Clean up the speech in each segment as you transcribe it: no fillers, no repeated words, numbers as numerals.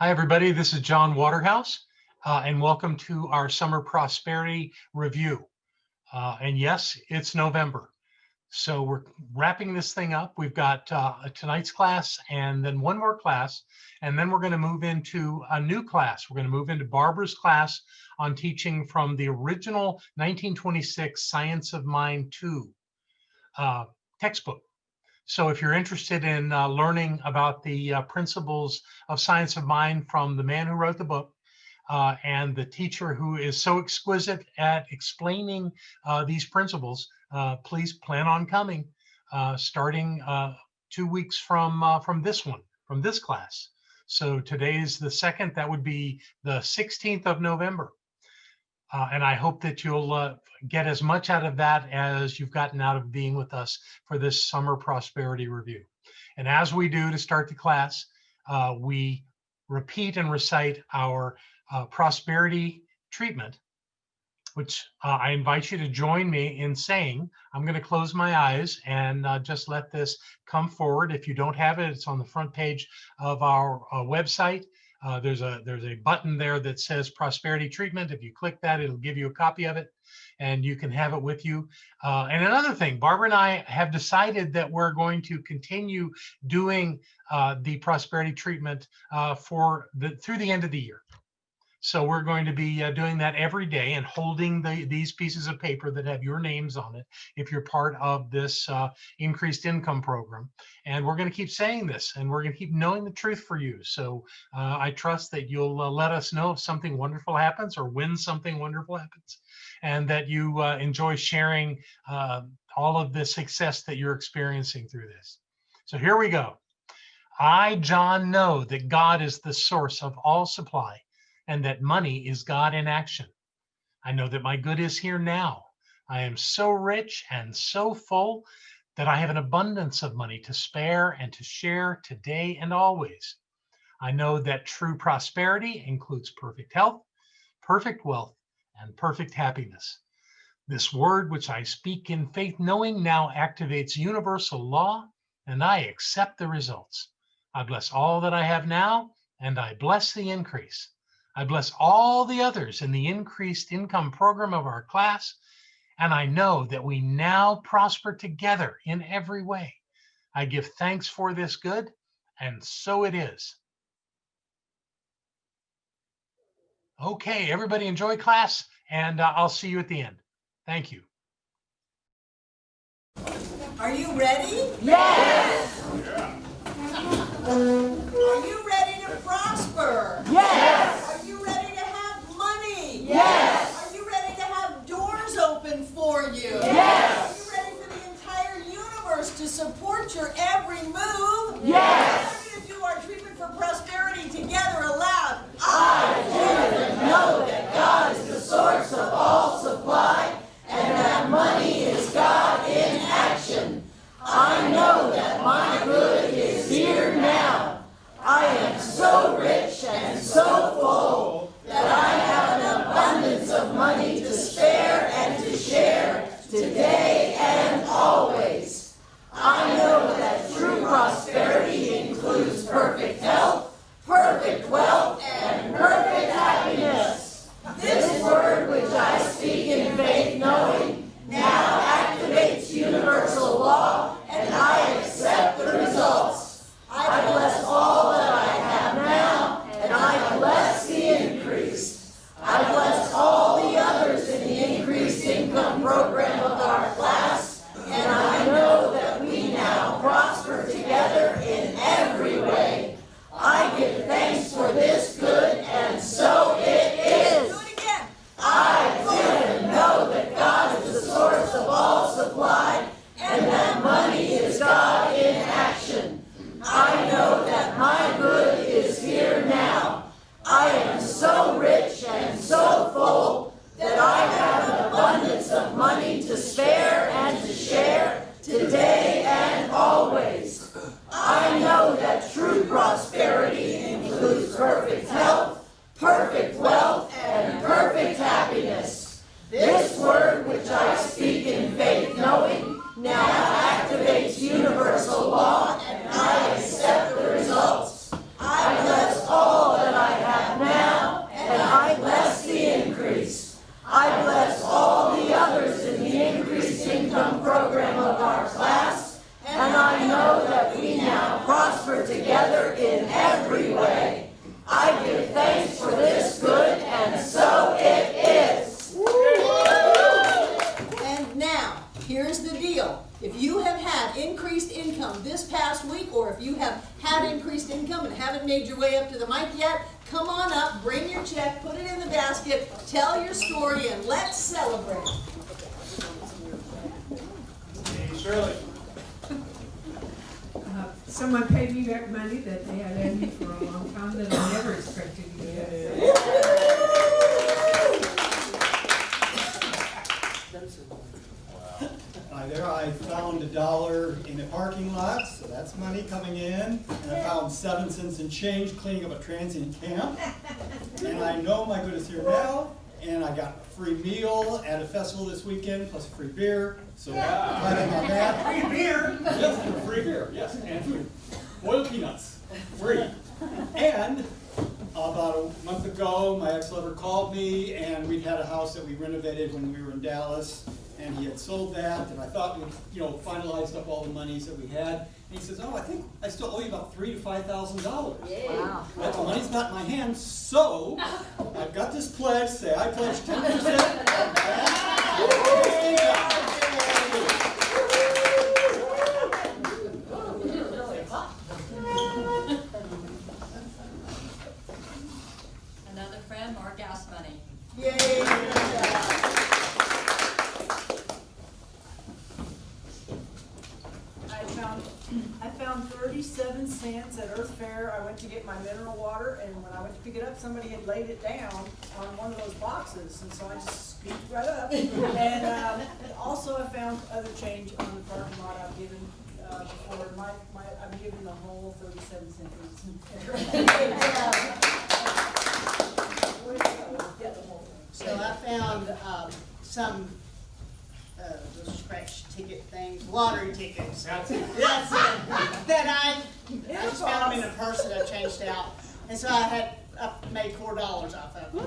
Hi, everybody. This is John Waterhouse, and welcome to our Summer Prosperity Review. And yes, it's November. So we're wrapping this thing up. We've got tonight's class and then one more class, and then we're going to move into a new class. We're going to move into Barbara's class on teaching from the original 1926 Science of Mind 2 textbook. So if you're interested in learning about the principles of science of mind from the man who wrote the book and the teacher who is so exquisite at explaining these principles, please plan on coming starting 2 weeks from this class. So today's the 2nd, that would be the 16th of November. And I hope that you'll get as much out of that as you've gotten out of being with us for this Summer Prosperity Review. And as we do to start the class, we repeat and recite our prosperity treatment, which I invite you to join me in saying. I'm going to close my eyes and just let this come forward. If you don't have it, it's on the front page of our website. There's a button there that says prosperity treatment. If you click that, it'll give you a copy of it and you can have it with you. And another thing, Barbara and I have decided that we're going to continue doing the prosperity treatment through the end of the year. So we're going to be doing that every day and holding these pieces of paper that have your names on it if you're part of this increased income program. And we're going to keep saying this, and we're going to keep knowing the truth for you. So I trust that you'll let us know if something wonderful happens or when something wonderful happens, and that you enjoy sharing all of the success that you're experiencing through this. So here we go. I, John, know that God is the source of all supply, and that money is God in action. I know that my good is here now. I am so rich and so full that I have an abundance of money to spare and to share today and always. I know that true prosperity includes perfect health, perfect wealth, and perfect happiness. This word which I speak in faith knowing now activates universal law, and I accept the results. I bless all that I have now, and I bless the increase. I bless all the others in the increased income program of our class, and I know that we now prosper together in every way. I give thanks for this good, and so it is. Okay, everybody enjoy class, and I'll see you at the end. Thank you. Are you ready? Yes! Are you ready to prosper? Yes! Are you ready to have money? Yes! Are you ready to have doors open for you? Yes! Are you ready for the entire universe to support your every move? Yes! We're going to do our treatment for prosperity together aloud. I do know that God is the source of all supply, and that money is God in action. I know that my good is here now. I am so rich and so full that I have an abundance of money to spare and to share today and always. I know that true prosperity includes perfect health, perfect wealth, and perfect happiness. This word which I speak in faith knowing now activates universal law, and I accept the results. I bless all that I have now, and I bless the increase. I bless all the others in the increased income program of our class, and I know that we now prosper together in every way. I give thanks for this good, and so it is. Do it again. I do know that God is the source of all supply, and that money is God in action. I know that my good is here now. I am so rich and so full that I have an abundance of money to spare and to share today and always. I know that true prosperity includes perfect health, perfect wealth, and perfect happiness. This word which I speak in faith knowing now activates universal law, and I accept the results. I bless all that made your way up to the mic yet, come on up, bring your check, put it in the basket, tell your story, and let's celebrate. Hey, Shirley. Someone paid me back money that they had owed me for a long time that I never expected to get. There I found $1 in a parking lot, so that's money coming in. And I found 7 cents and change cleaning up a transient camp. And I know my good is here now. And I got a free meal at a festival this weekend, plus a free beer. So planning on that. Free beer? Yes, and a free beer, yes, and food. Boiled peanuts, free. And about a month ago, my ex-lover called me, and we'd had a house that we renovated when we were in Dallas, and he had sold that, and I thought we'd, finalized up all the monies that we had. And he says, "Oh, I think I still owe you about $3,000 to $5,000. Wow. But the money's not in my hands, so I've got this pledge. Say I pledge 10%. Another friend, more gas money. Yay! I found 37 cents at Earth Fair. I went to get my mineral water, and when I went to pick it up, somebody had laid it down on one of those boxes, and so I just scooped right up. And also I found other change on the parking lot I've given before. I've given the whole 37 cents. So I found some those scratch ticket things, lottery tickets. That's it. That's it. That I just found them in a purse that I changed out, and so I made $4 off of them.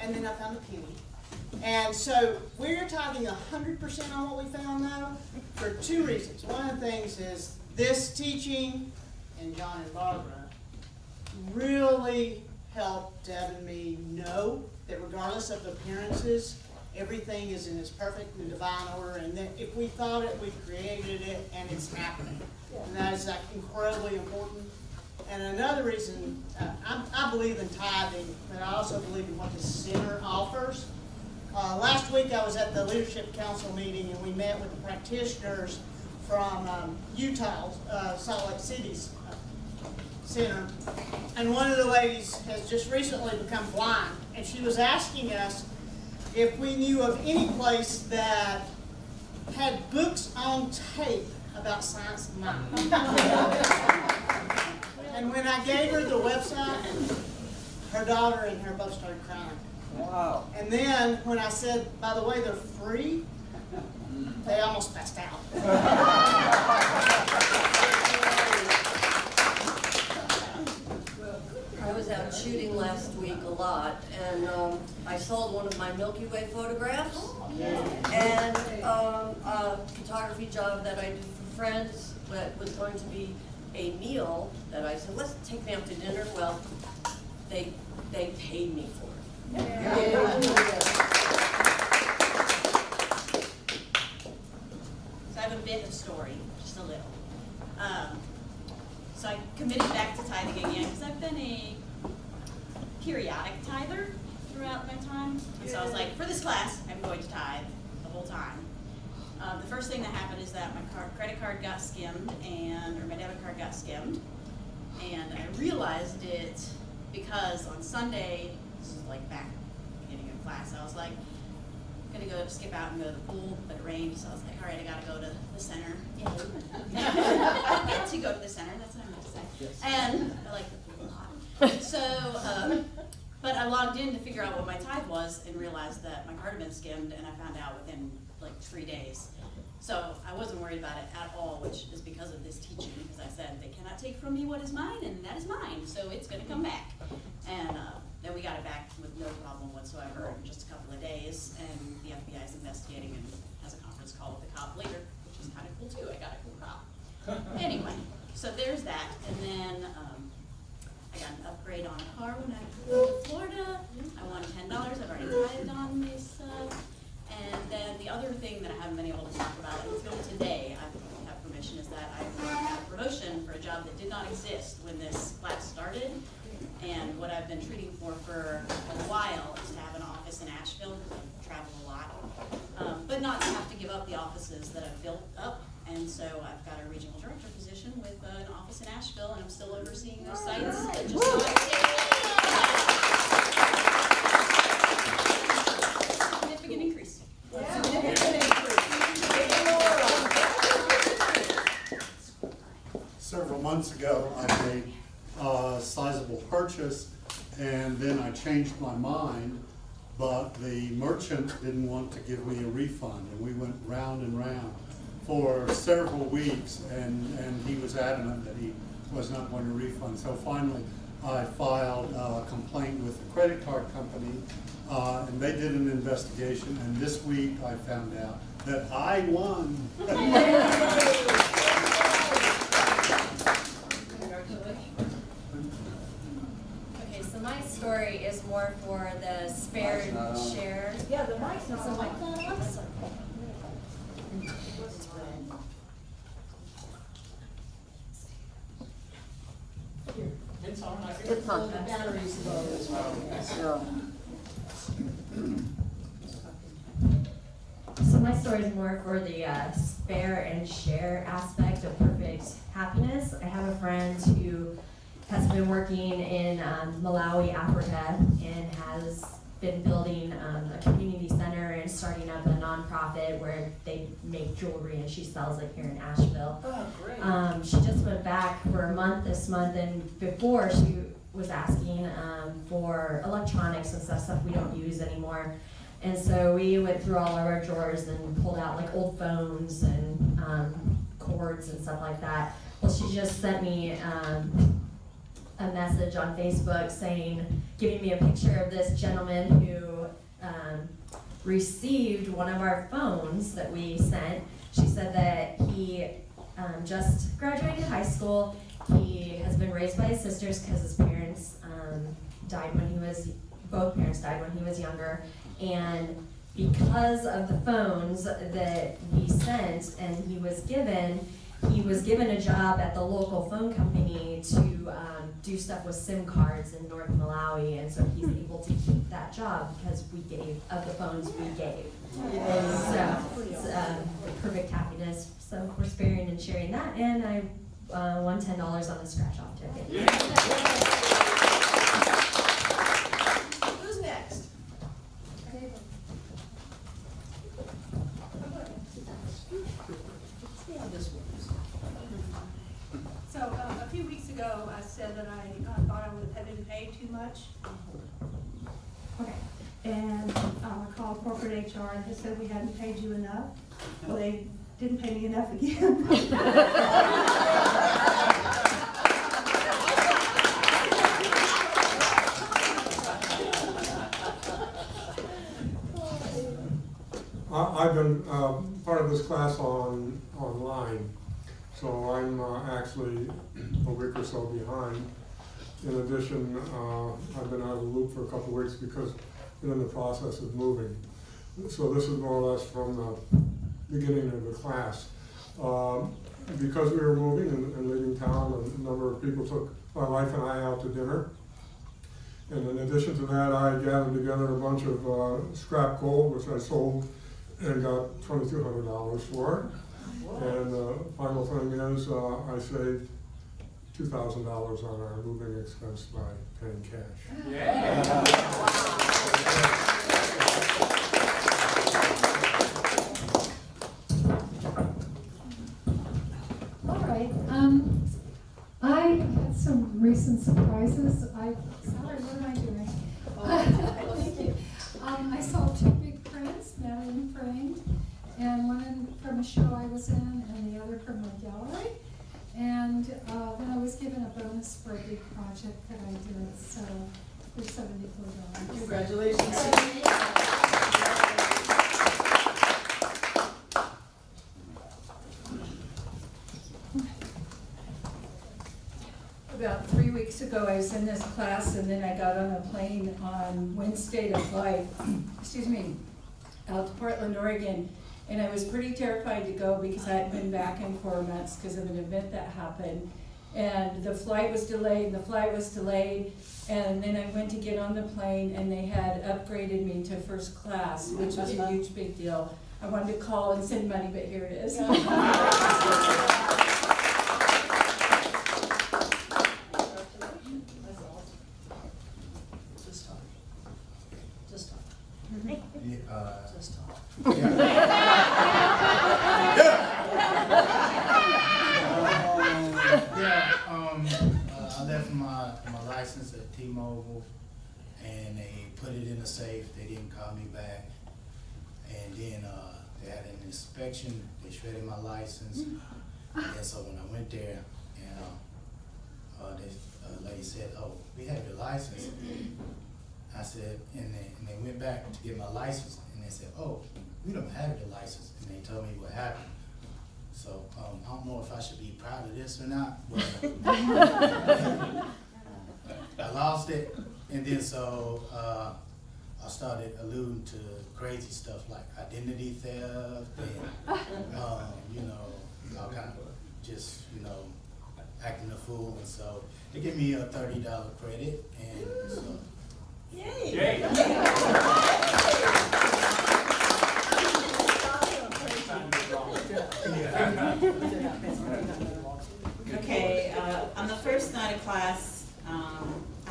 And then I found a penny. And so we're talking 100% on what we found though, for 2 reasons. One of the things is this teaching, and John and Barbara, really helped Deb and me know that regardless of appearances, everything is in its perfect and divine order, and that if we thought it, we created it, and it's happening. And that is incredibly important. And another reason, I believe in tithing, but I also believe in what the center offers. Last week I was at the Leadership Council meeting, and we met with the practitioners from Utah, Salt Lake City's center. And one of the ladies has just recently become blind, and she was asking us if we knew of any place that had books on tape about science and mind. And when I gave her the website, her daughter and her both started crying. Wow. And then when I said, by the way, they're free, they almost passed out. I was out shooting last week a lot, and I sold one of my Milky Way photographs, and a photography job that I do for friends that was going to be a meal that I said, let's take me out to dinner. Well, they paid me for it. So I have a bit of story, just a little. So I committed back to tithing again because I've been a periodic tither throughout my time. And so I was like, for this class, I'm going to tithe the whole time. The first thing that happened is that my credit card got skimmed, or my debit card got skimmed. And I realized it because on Sunday, this is like back at the beginning of class, I was like, I'm gonna go skip out and go to the pool, but it rained, so I was like, all right, I gotta go to the center. I get to go to the center, that's what I meant to say. Yes. And I like the pool a lot. So, but I logged in to figure out what my tithe was and realized that my card had been skimmed, and I found out within like 3 days. So I wasn't worried about it at all, which is because of this teaching, because I said, they cannot take from me what is mine, and that is mine, so it's gonna come back. And then we got it back with no problem whatsoever in just a couple of days, and the FBI is investigating and has a conference call with the cop later, which is kind of cool too. I got a cool cop. Anyway, so there's that, and then I got an upgrade on a car when I moved to Florida. I won $10. I've already tithed on this stuff. And then the other thing that I haven't been able to talk about until today, I have permission, is that I have revoked promotion for a job that did not exist when this class started. And what I've been treating for a while is to have an office in Asheville, travel a lot, but not to have to give up the offices that I've built up. And so I've got a regional director position with an office in Asheville, and I'm still overseeing those sites. That just significant increase. Several months ago, I made a sizable purchase, and then I changed my mind, but the merchant didn't want to give me a refund, and we went round and round for several weeks, and he was adamant that he was not going to refund. So finally, I filed a complaint with the credit card company, and they did an investigation, and this week I found out that I won. Okay, so my story is more for the spare and share. Yeah, the mic's not on. It's on, I think. The battery's low as well. So my story is more for the spare and share aspect of perfect happiness. I have a friend who has been working in Malawi, Africa, and has been building a community center and starting up a nonprofit where they make jewelry and she sells it here in Asheville. Oh, great. She just went back for a month this month, and before she was asking for electronics and stuff we don't use anymore. And so we went through all of our drawers and pulled out like old phones and cords and stuff like that. Well, she just sent me a message on Facebook giving me a picture of this gentleman who received one of our phones that we sent. She said that he just graduated high school. He has been raised by his sisters because his parents both parents died when he was younger. And because of the phones that we sent and he was given a job at the local phone company to do stuff with SIM cards in North Malawi, and so he's able to keep that job because we gave of the phones we gave. And so it's perfect happiness. So we're sparing and sharing that, and I won $10 on a scratch-off ticket. Who's next? So a few weeks ago, I said that I thought I didn't pay too much. Okay, and I called corporate HR and they said we hadn't paid you enough. Well, they didn't pay me enough again. I've been part of this class online, so I'm actually a week or so behind. In addition, I've been out of the loop for a couple of weeks because I'm in the process of moving. So this is more or less from the beginning of the class. Because we were moving and leaving town, a number of people took my wife and I out to dinner. And in addition to that, I gathered together a bunch of scrap gold, which I sold and got $2,200 for it. And the final thing is I saved $2,000 on our moving expense by paying cash. Yeah. All right. I had some recent surprises. Sorry, what am I doing? Thank you. I saw two big prints, Madeline framed, and one from a show I was in, and the other from a gallery. And then I was given a bonus for a big project that I did, so for $74. Congratulations. About 3 weeks ago, I was in this class, and then I got on a plane on Wednesday to fly, out to Portland, Oregon. And I was pretty terrified to go because I had been back in 4 months because of an event that happened. And the flight was delayed, and the flight was delayed. And then I went to get on the plane, and they had upgraded me to first class, which was a huge big deal. I wanted to call and send money, but here it is. Just talk. Yeah, Just talk. I left my license at T-Mobile, and they put it in the safe. They didn't call me back, and then they had an inspection. They shredded my license, and so when I went there, and this lady said, "Oh, we have your license." I said, and they went back to get my license, and they said, "Oh, we don't have your license," and they told me what happened. So I don't know if I should be proud of this or not, but I lost it, and then so I started alluding to crazy stuff like identity theft and you know, all kind of just, you know, acting a fool, and so they give me a $30 credit, and so. Yay! Okay, on the first night of class, I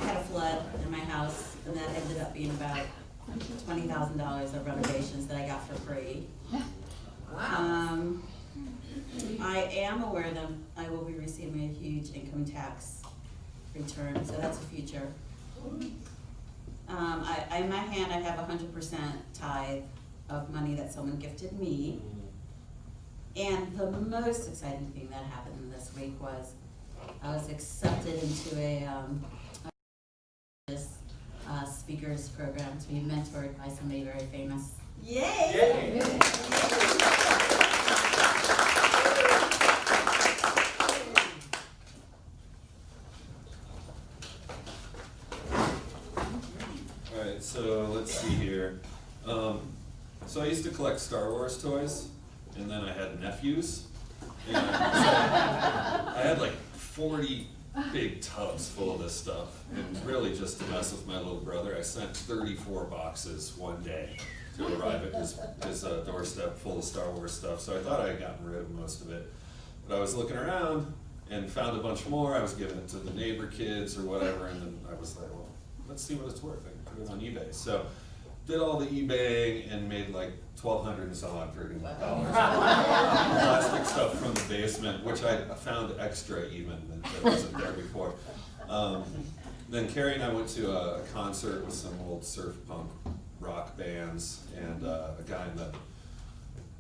had a flood in my house, and that ended up being about $20,000 of renovations that I got for free. I am aware that I will be receiving a huge income tax return, so that's a future. In my hand, I have 100% tithe of money that someone gifted me. And the most exciting thing that happened this week was I was accepted into a speakers program to be mentored by somebody very famous. Yay! Alright, so let's see here. So I used to collect Star Wars toys, and then I had nephews. And I had like 40 big tubs full of this stuff, and really just to mess with my little brother, I sent 34 boxes one day to arrive at his doorstep full of Star Wars stuff. So I thought I had gotten rid of most of it, but I was looking around and found a bunch more. I was giving it to the neighbor kids or whatever, and then I was like, well, let's see what it's worth. I can put it on eBay. So did all the eBaying and made like $1,200 and some odd $30 plastic stuff from the basement, which I found extra even that wasn't there before. Then Carrie and I went to a concert with some old surf punk rock bands, and a guy in the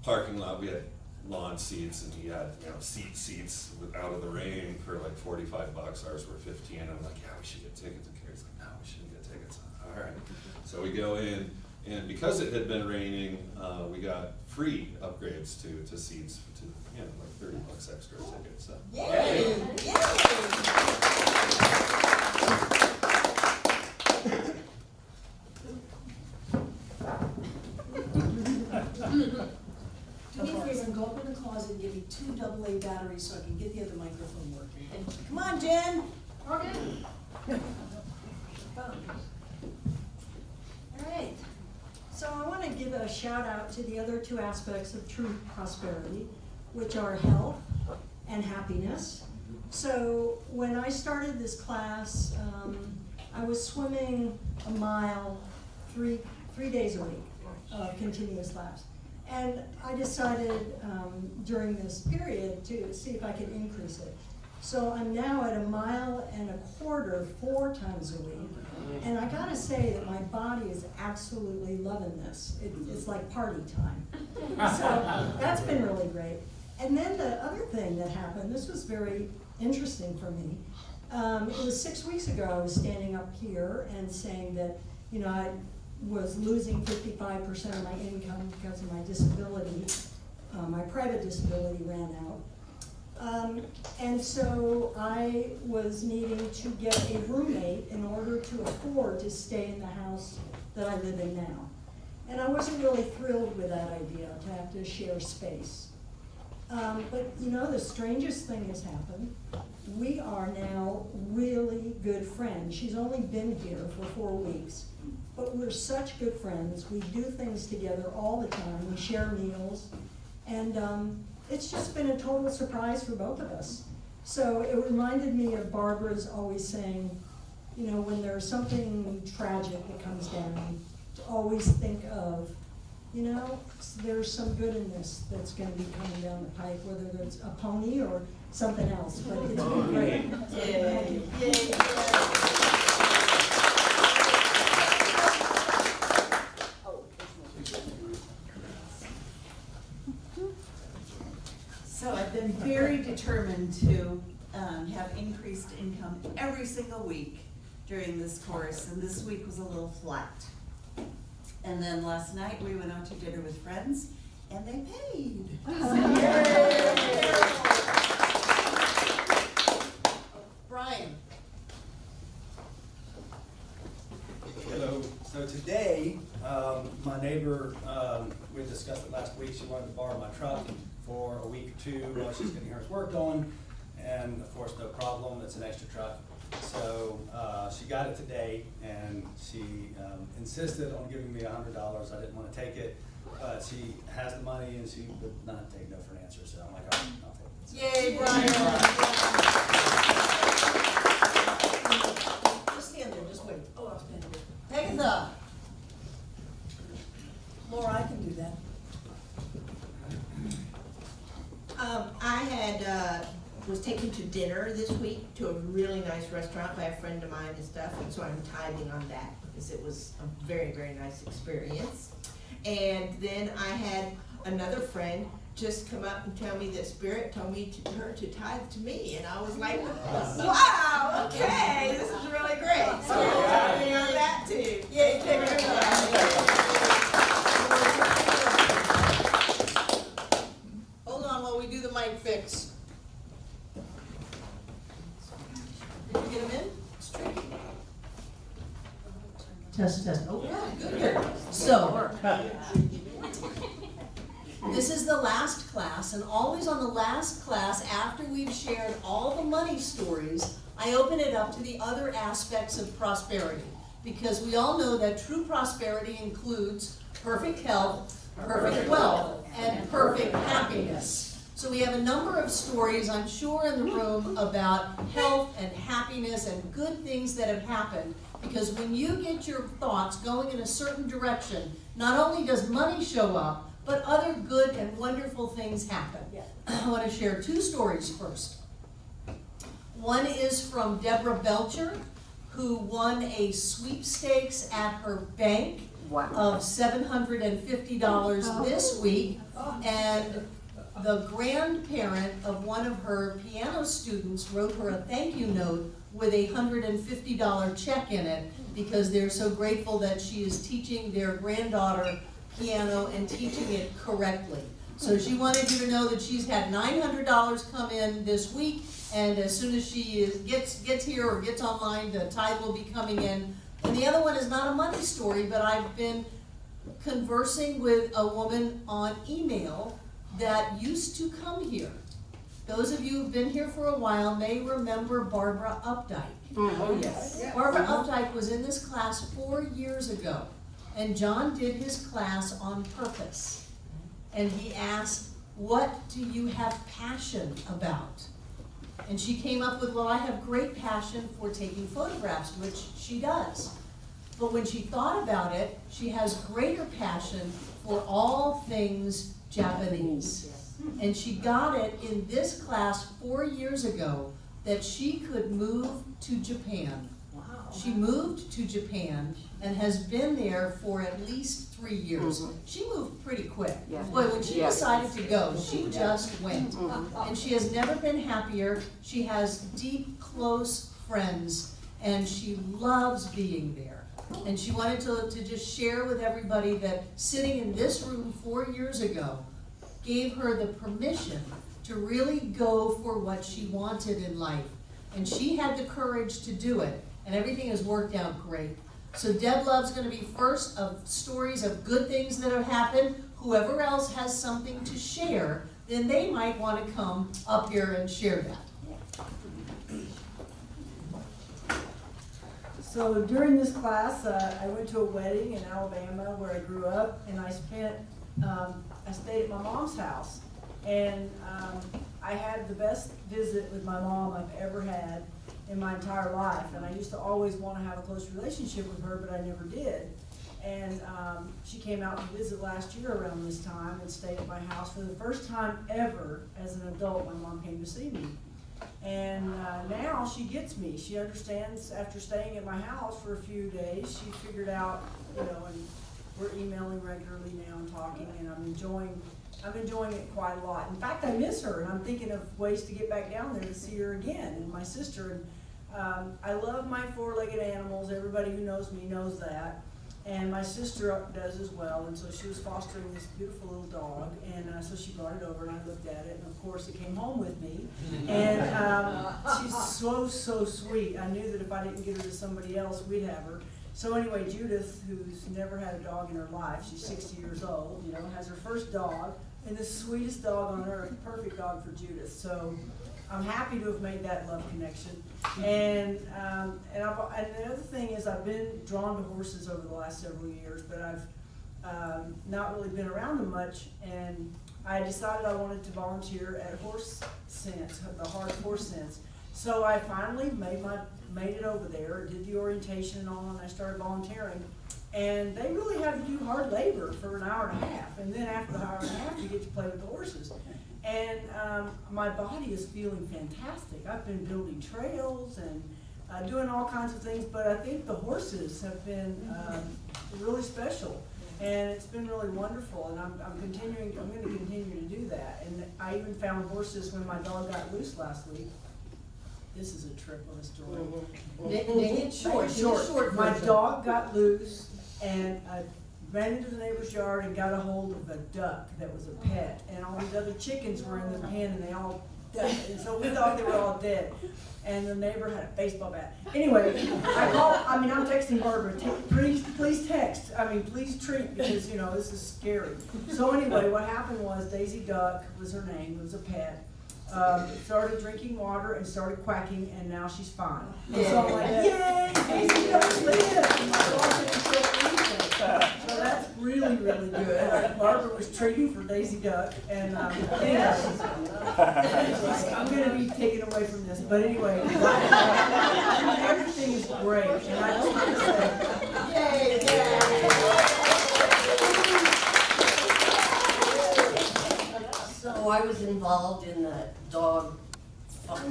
parking lot. We had lawn seats, and he had, you know, seats out of the rain for like $45. Ours were $15. I'm like, yeah, we should get tickets. And Carrie's like, no, we shouldn't get tickets. All right. So we go in, and because it had been raining, we got free upgrades to seats to, you know, like $30 extra tickets. So. Yay! Do me a favor and go up in the closet and give me 2 AA batteries so I can get the other microphone working. Come on, Jen. Okay. All right. So I want to give a shout out to the other 2 aspects of true prosperity, which are health and happiness. So when I started this class, I was swimming a mile 3 days a week of continuous laps. And I decided during this period to see if I could increase it. So I'm now at 1.25 miles 4 times a week. And I gotta say that my body is absolutely loving this. It's like party time. So that's been really great. And then the other thing that happened, this was very interesting for me. It was 6 weeks ago, I was standing up here and saying that, you know, I was losing 55% of my income because of my disability. My private disability ran out. And so I was needing to get a roommate in order to afford to stay in the house that I live in now. And I wasn't really thrilled with that idea, to have to share space. But you know, the strangest thing has happened. We are now really good friends. She's only been here for 4 weeks, but we're such good friends. We do things together all the time. We share meals, and it's just been a total surprise for both of us. So it reminded me of Barbara's always saying, you know, when there's something tragic that comes down, to always think of, you know, there's some good in this that's going to be coming down the pipe, whether it's a pony or something else. But it's been great. So, thank you. So I've been very determined to have increased income every single week during this course, and this week was a little flat. And then last night we went out to dinner with friends, and they paid. Brian. Hello. So today, my neighbor, we discussed it last week, she wanted to borrow my truck for a week or two while she's getting hers worked on. And of course, no problem, it's an extra truck. So she got it today, and she insisted on giving me $100. I didn't want to take it, but she has the money and she would not take no for an answer. So I'm like, all right, I'll take it. So, yay, Brian. Just stand there, just wait. Oh, I'll stand there. Agatha. Laura, I can do that. Was taken to dinner this week to a really nice restaurant by a friend of mine and stuff, and so I'm tithing on that because it was a very, very nice experience. And then I had another friend just come up and tell me that Spirit told her to tithe to me, and I was like, wow, okay, this is really great. So I'm tithing on that too. Yay, take care of Hold on while we do the mic fix. Did you get them in? It's tricky. Test, test. Oh, yeah, good. So, this is the last class, and always on the last class, after we've shared all the money stories, I open it up to the other aspects of prosperity. Because we all know that true prosperity includes perfect health, perfect wealth, and perfect happiness. So we have a number of stories, I'm sure, in the room about health and happiness and good things that have happened. Because when you get your thoughts going in a certain direction, not only does money show up, but other good and wonderful things happen. I want to share 2 stories first. One is from Deborah Belcher, who won a sweepstakes at her bank of $750 this week. And the grandparent of one of her piano students wrote her a thank you note with a $150 check in it because they're so grateful that she is teaching their granddaughter piano and teaching it correctly. So she wanted you to know that she's had $900 come in this week, and as soon as she gets here or gets online, the tithe will be coming in. And the other one is not a money story, but I've been conversing with a woman on email that used to come here. Those of you who've been here for a while may remember Barbara Updike. Oh, yes. Barbara Updike was in this class 4 years ago, and John did his class on purpose. And he asked, what do you have passion about? And she came up with, well, I have great passion for taking photographs, which she does. But when she thought about it, she has greater passion for all things Japanese. And she got it in this class 4 years ago that she could move to Japan. Wow. She moved to Japan and has been there for at least 3 years. She moved pretty quick. Boy, when she decided to go, she just went. And she has never been happier. She has deep, close friends, and she loves being there. And she wanted to just share with everybody that sitting in this room 4 years ago gave her the permission to really go for what she wanted in life. And she had the courage to do it, and everything has worked out great. So Deb Love's gonna be first of stories of good things that have happened. Whoever else has something to share, then they might wanna come up here and share that. So during this class, I went to a wedding in Alabama where I grew up, and I stayed at my mom's house. And I had the best visit with my mom I've ever had in my entire life. And I used to always want to have a close relationship with her, but I never did. And she came out to visit last year around this time and stayed at my house for the first time ever as an adult. My mom came to see me. And now she gets me. She understands after staying at my house for a few days, she figured out, and we're emailing regularly now and talking, and I'm enjoying it quite a lot. In fact, I miss her, and I'm thinking of ways to get back down there to see her again, and my sister. And I love my four-legged animals. Everybody who knows me knows that. And my sister does as well, and so she was fostering this beautiful little dog, and so she brought it over, and I looked at it, and of course it came home with me. And she's so sweet. I knew that if I didn't get her to somebody else, we'd have her. So anyway, Judith, who's never had a dog in her life, she's 60 years old, has her first dog, and the sweetest dog on earth, perfect dog for Judith. So I'm happy to have made that love connection. And the other thing is I've been drawn to horses over the last several years, but I've not really been around them much. And I decided I wanted to volunteer at Horse Sense, the Hard Horse Sense. So I finally made it over there, did the orientation and all, and I started volunteering. And they really have to do hard labor for an hour and a half. And then after the hour and a half, you get to play with the horses. And my body is feeling fantastic. I've been building trails and doing all kinds of things, but I think the horses have been really special. And it's been really wonderful, and I'm going to continue to do that. And I even found horses when my dog got loose last week. This is a trip of a story. It's short. My dog got loose, and I ran into the neighbor's yard and got a hold of a duck that was a pet, and all these other chickens were in the pen, and they all died. And so we thought they were all dead. And the neighbor had a baseball bat. Anyway, I'm texting Barbara, please text, please treat, because, this is scary. So anyway, what happened was Daisy Duck was her name, it was a pet. Started drinking water and started quacking, and now she's fine. And so I'm like, yay, Daisy Duck lives! So that's really, really good. Barbara was treating for Daisy Duck, and anyway, I'm going to be taken away from this. But anyway, everything is great, and I just want to say, So I was involved in that dog,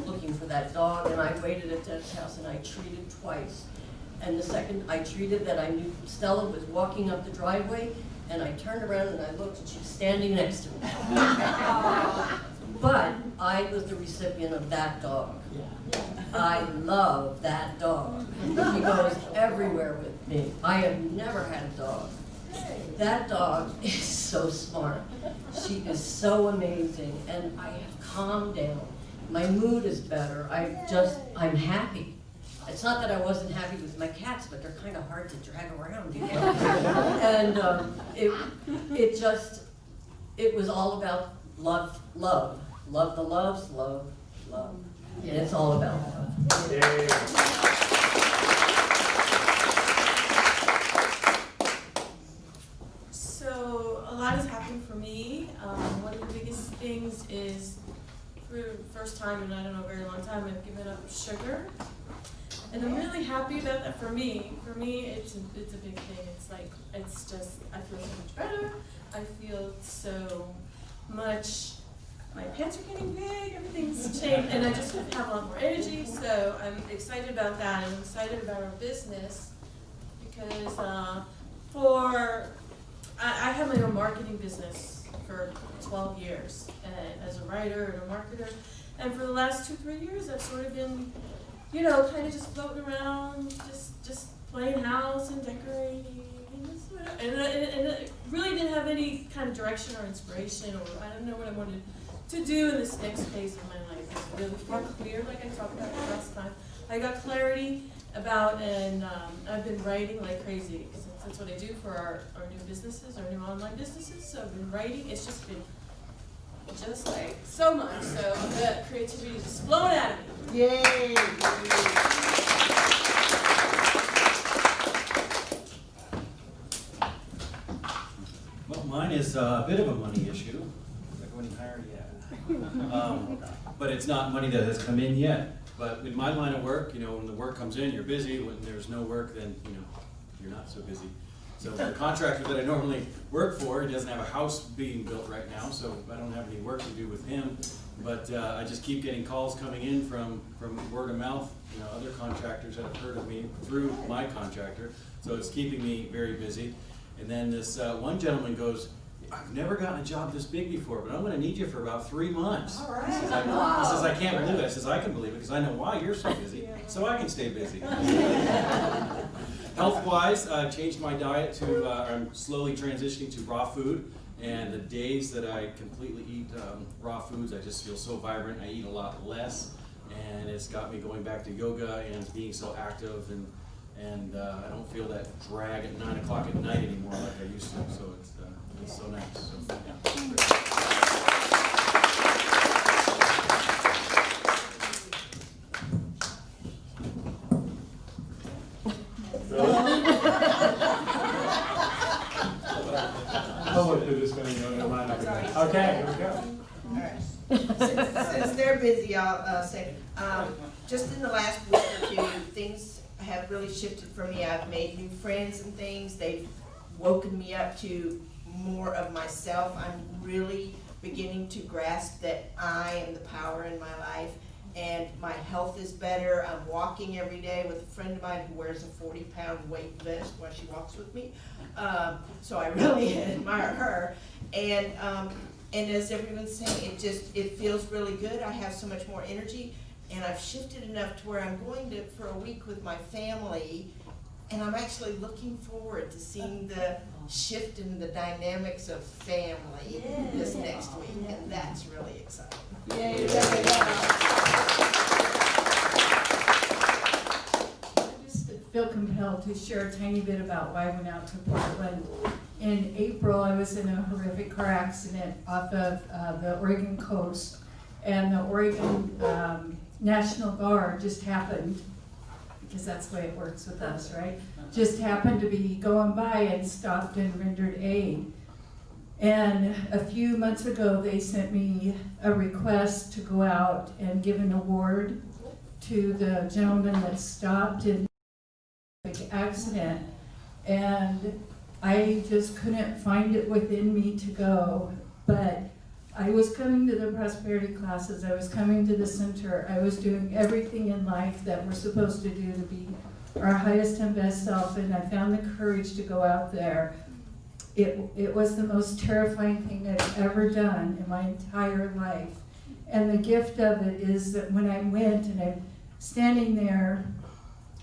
looking for that dog, and I waited at Deb's house, and I treated twice. And the second I treated that, I knew Stella was walking up the driveway, and I turned around and I looked, and she was standing next to me. But I was the recipient of that dog. I love that dog. He goes everywhere with me. I have never had a dog. That dog is so smart. She is so amazing, and I have calmed down. My mood is better. I'm happy. It's not that I wasn't happy with my cats, but they're kind of hard to drag around, And it was all about love. Love the loves, love. And it's all about love. So a lot has happened for me. One of the biggest things is, for the first time in I don't know a very long time, I've given up sugar. And I'm really happy about that for me. For me, it's a big thing. It's just, I feel so much better. I feel so much, my pants are getting big, everything's changed, and I just have a lot more energy. So I'm excited about that, and I'm excited about our business because I have my own marketing business for 12 years as a writer and a marketer. And for the last 2-3 years, I've sort of been kind of just floating around, just playing house and decorating, and I really didn't have any kind of direction or inspiration, or I didn't know what I wanted to do in this next phase of my life. It was really far clear, like I talked about last time. I got clarity, about, and I've been writing like crazy, because that's what I do for our new businesses, our new online businesses. So I've been writing. It's just been just like so much. So the creativity is just flowing out of me. Yay! Well, mine is a bit of a money issue. Not going any higher yet. But it's not money that has come in yet. But in my line of work, when the work comes in, you're busy. When there's no work, then, you're not so busy. So the contractor that I normally work for, he doesn't have a house being built right now, so I don't have any work to do with him. But I just keep getting calls coming in from word of mouth, other contractors that have heard of me through my contractor. So it's keeping me very busy. And then this one gentleman goes, I've never gotten a job this big before, but I'm going to need you for about 3 months. All right. He says, I can't believe it. I says, I can believe it because I know why you're so busy, so I can stay busy. Health-wise, I've changed my diet to, I'm slowly transitioning to raw food. And the days that I completely eat raw foods, I just feel so vibrant. I eat a lot less. And it's got me going back to yoga and being so active. And I don't feel that drag at 9 o'clock at night anymore like I used to. So it's so nice. So, yeah. Okay, here we go. All right. Since they're busy, I'll say, just in the last week or two, things have really shifted for me. I've made new friends and things. They've woken me up to more of myself. I'm really beginning to grasp that I am the power in my life, and my health is better. I'm walking every day with a friend of mine who wears a 40-pound weight vest while she walks with me. So I really admire her. And as everyone's saying, it feels really good. I have so much more energy, and I've shifted enough to where I'm going for a week with my family, and I'm actually looking forward to seeing the shift in the dynamics of family this next week, and that's really exciting. Yay. I just feel compelled to share a tiny bit about why I went out to Portland. In April, I was in a horrific car accident off of the Oregon coast, and the Oregon National Guard just happened, because that's the way it works with us, right? Just happened to be going by and stopped and rendered aid. And a few months ago, they sent me a request to go out and give an award to the gentleman that stopped in the accident. And I just couldn't find it within me to go, but I was coming to the prosperity classes, I was coming to the center, I was doing everything in life that we're supposed to do to be our highest and best self, and I found the courage to go out there. It was the most terrifying thing I've ever done in my entire life. And the gift of it is that when I went and I'm standing there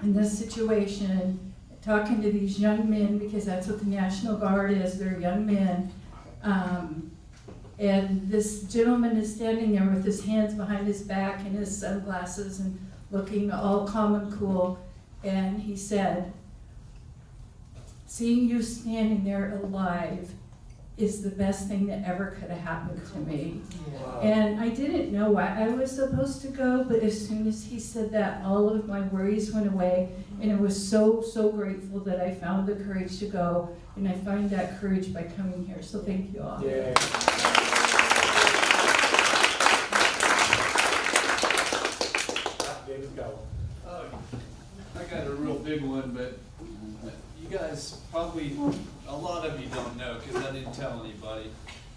in this situation, talking to these young men, because that's what the National Guard is, they're young men. And this gentleman is standing there with his hands behind his back and his sunglasses and looking all calm and cool. And he said, seeing you standing there alive is the best thing that ever could have happened to me. Wow. And I didn't know why I was supposed to go, but as soon as he said that, all of my worries went away, and I was so, so grateful that I found the courage to go, and I find that courage by coming here, so thank you all. Yeah. David, go. I got a real big one, but you guys probably, a lot of you don't know because I didn't tell anybody,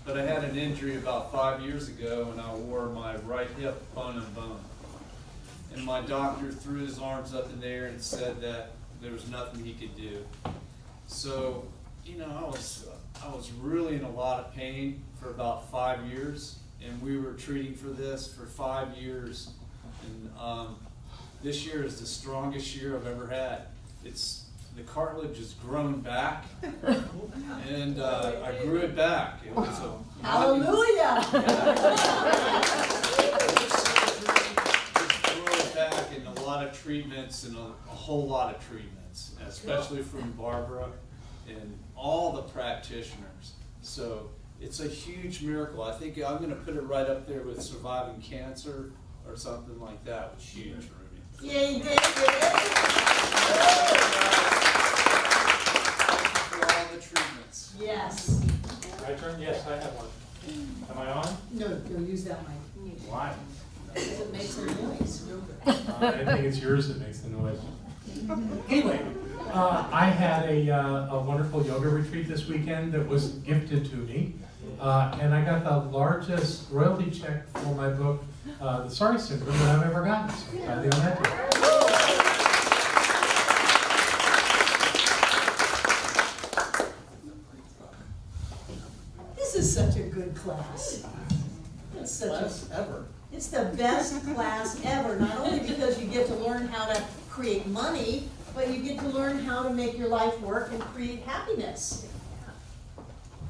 but I had an injury about 5 years ago and I wore my right hip bone and bone. And my doctor threw his arms up in the air and said that there was nothing he could do. So, I was really in a lot of pain for about 5 years, and we were treating for this for 5 years. And this year is the strongest year I've ever had. The cartilage has grown back, and I grew it back. It was a Hallelujah! Just grew it back, and a lot of treatments and a whole lot of treatments, especially from Barbara and all the practitioners. So it's a huge miracle. I think I'm going to put it right up there with surviving cancer or something like that. Was huge, Ruby. Yay, David! For all the treatments. Yes. My turn? Yes, I have one. Am I on? No, use that mic. Why? Because it makes a noise. I think it's yours that makes the noise. Anyway, I had a wonderful yoga retreat this weekend that was gifted to me. And I got the largest royalty check for my book, The Sorry Syndrome, that I've ever gotten. So I'm glad they own that book. This is such a good class. It's such ever. It's the best class ever, not only because you get to learn how to create money, but you get to learn how to make your life work and create happiness.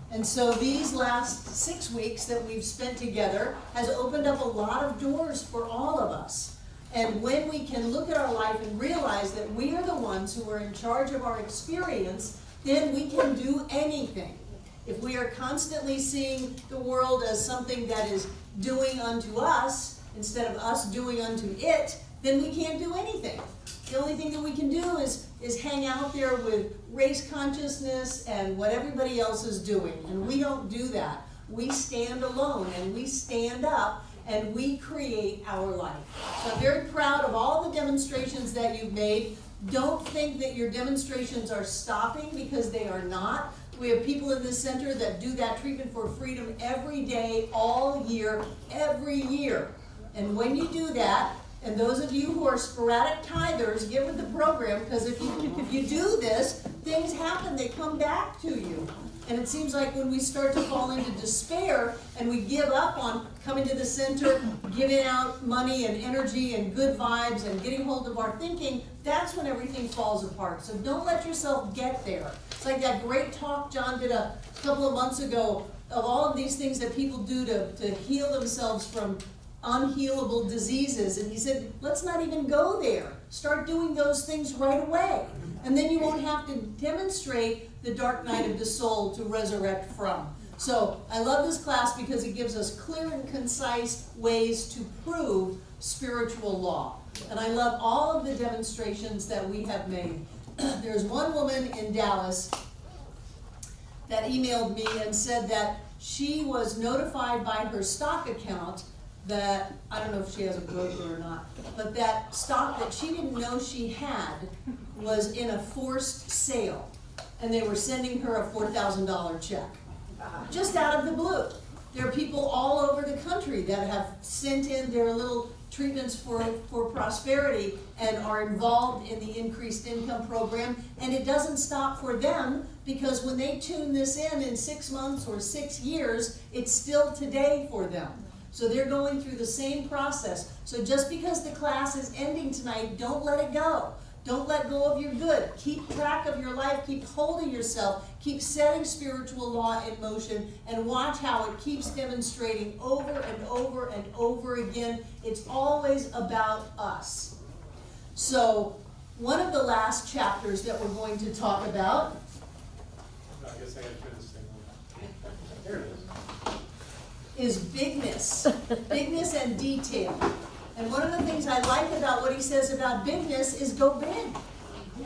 And so these last 6 weeks that we've spent together has opened up a lot of doors for all of us. And when we can look at our life and realize that we are the ones who are in charge of our experience, then we can do anything. If we are constantly seeing the world as something that is doing unto us, instead of us doing unto it, then we can't do anything. The only thing that we can do is hang out there with race consciousness and what everybody else is doing. And we don't do that. We stand alone and we stand up and we create our life. So I'm very proud of all the demonstrations that you've made. Don't think that your demonstrations are stopping, because they are not. We have people in this center that do that treatment for freedom every day, all year, every year. And when you do that, and those of you who are sporadic tithers, get with the program, because if you do this, things happen, they come back to you. And it seems like when we start to fall into despair and we give up on coming to the center, giving out money and energy and good vibes and getting hold of our thinking, that's when everything falls apart. So don't let yourself get there. It's like that great talk John did a couple of months ago of all of these things that people do to heal themselves from unhealable diseases. And he said, let's not even go there. Start doing those things right away. And then you won't have to demonstrate the dark night of the soul to resurrect from. So I love this class because it gives us clear and concise ways to prove spiritual law. And I love all of the demonstrations that we have made. There's one woman in Dallas that emailed me and said that she was notified by her stock account that, I don't know if she has a broker or not, but that stock that she didn't know she had was in a forced sale. And they were sending her a $4,000 check. Just out of the blue. There are people all over the country that have sent in their little treatments for prosperity and are involved in the increased income program. And it doesn't stop for them, because when they tune this in 6 months or 6 years, it's still today for them. So they're going through the same process. So just because the class is ending tonight, don't let it go. Don't let go of your good. Keep track of your life. Keep holding yourself. Keep setting spiritual law in motion, and watch how it keeps demonstrating over and over and over again. It's always about us. So one of the last chapters that we're going to talk about, I guess I gotta turn this thing on. There it is. is bigness. Bigness and detail. And one of the things I like about what he says about bigness is go big.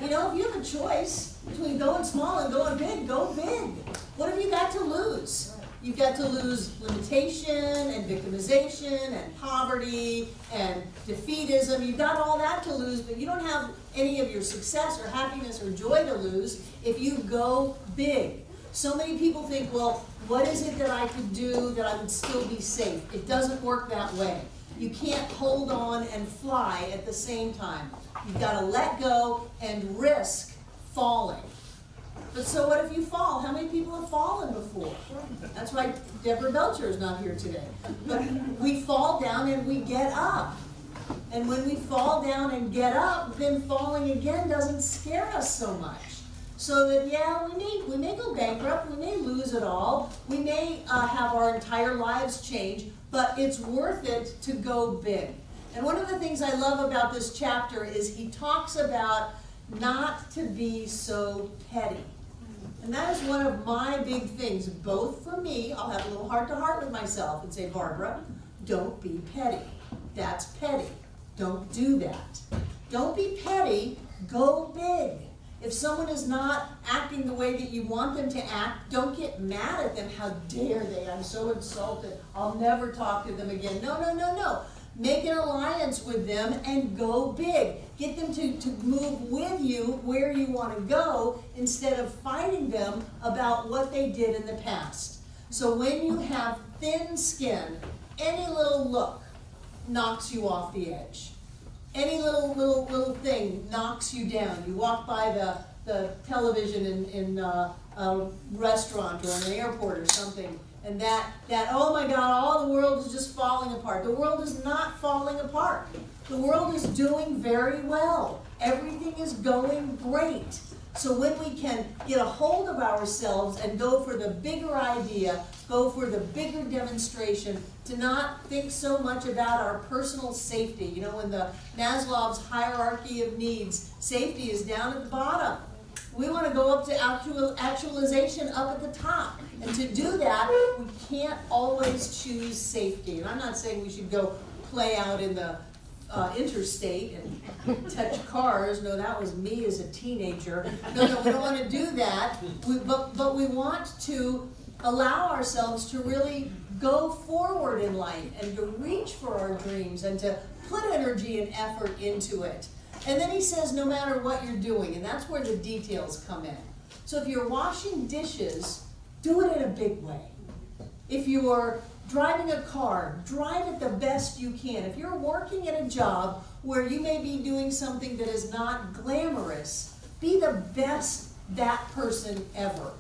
You know, if you have a choice between going small and going big, go big. What have you got to lose? You've got to lose limitation and victimization and poverty and defeatism. You've got all that to lose, but you don't have any of your success or happiness or joy to lose if you go big. So many people think, well, what is it that I could do that I would still be safe? It doesn't work that way. You can't hold on and fly at the same time. You've got to let go and risk falling. But so what if you fall? How many people have fallen before? That's why Deborah Belcher is not here today. But we fall down and we get up. And when we fall down and get up, then falling again doesn't scare us so much. So that, yeah, we may go bankrupt, we may lose it all, we may have our entire lives change, but it's worth it to go big. And one of the things I love about this chapter is he talks about not to be so petty. And that is one of my big things, both for me. I'll have a little heart-to-heart with myself and say, Barbara, don't be petty. That's petty. Don't do that. Don't be petty, go big. If someone is not acting the way that you want them to act, don't get mad at them. How dare they? I'm so insulted. I'll never talk to them again. No, no, no, no. Make an alliance with them and go big. Get them to move with you where you want to go instead of fighting them about what they did in the past. So when you have thin skin, any little look knocks you off the edge. Any little thing knocks you down. You walk by the television in a restaurant or in an airport or something, and that oh my God, all the world is just falling apart. The world is not falling apart. The world is doing very well. Everything is going great. So when we can get a hold of ourselves and go for the bigger idea, go for the bigger demonstration, to not think so much about our personal safety. You know, in the Maslow's hierarchy of needs, safety is down at the bottom. We want to go up to actualization up at the top. And to do that, we can't always choose safety. And I'm not saying we should go play out in the interstate and touch cars. No, that was me as a teenager. No, we don't want to do that. But we want to allow ourselves to really go forward in life and to reach for our dreams and to put energy and effort into it. And then he says, no matter what you're doing, and that's where the details come in. So if you're washing dishes, do it in a big way. If you're driving a car, drive it the best you can. If you're working at a job where you may be doing something that is not glamorous, be the best that person ever.